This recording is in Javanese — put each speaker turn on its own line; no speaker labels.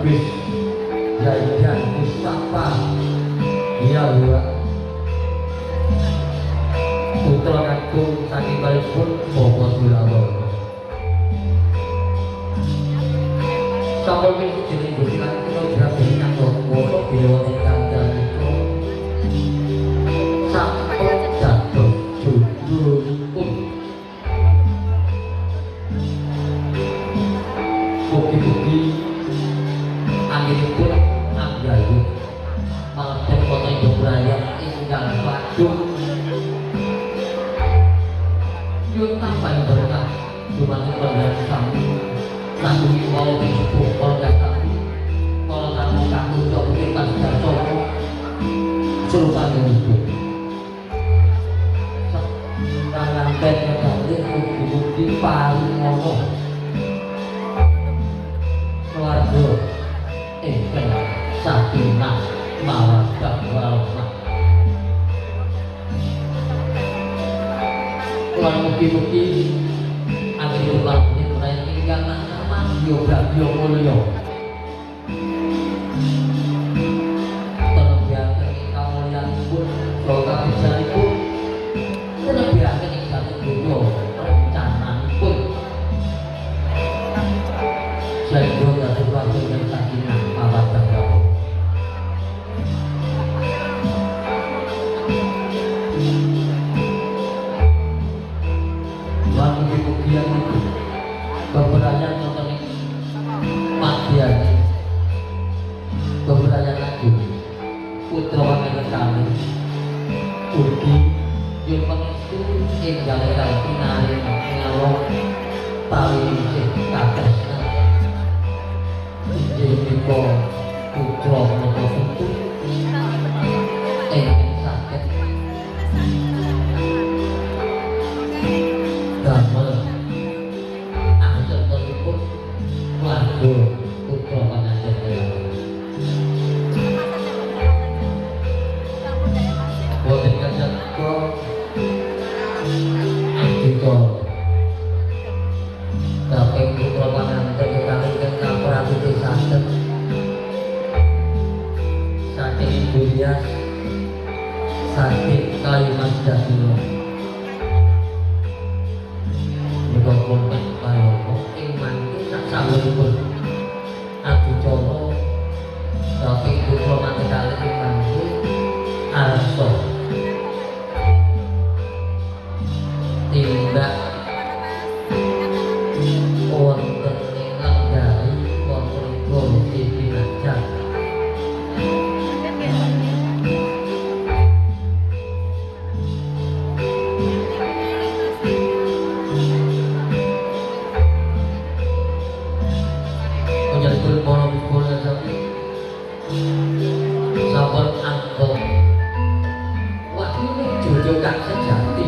Lubis Zaidan Mustafa iya putra kakung saking kalipun Bapak Dulawarna sampun minggu jeneng Gusti lan kula grabe nyangga woso dewa ing kandhang itu sampun dados judulipun mugi-mugi anggenipun anggayu malih kota Indrayat ingkang padung yun tambah berkah dumateng panjenengan sami sami wau disebut oleh kami kalau kamu kaku coba kita sudah coba serupanya itu tangan pennya kali bukti paling ngomong keluarga ingkang sakinah mawaddah warahmah lan mugi-mugi akhir lampune mereka ingkang nama Yogyo Mulya terbiaken ingkang mulyanipun Bapak Bijaripun terbiaken ingkang donya rencananipun sehingga dados wajib sakinah mawaddah warahmah mugi-mugian itu beberapa nonton Madiani beberapa lagu putra wanita kami ugi yun pengistu inggal ingkang pinaring ngalong tali isih katresna inggih menika putra menapa putu ingkang saged damel anggenipun lagu putra panganten boten kacatka anggenipun tapi putra panganten kami ingkang prabudi saged saking Ibu Rias saking Kalimas Jatino Bapak Bayono ing mangke sak sawenipun Adicara tapi putra manten kalih ing mangke arsa tindak wonten ing lenggari wonten Gusti Pinajak sampun angkong wah ini jodoh kang sejati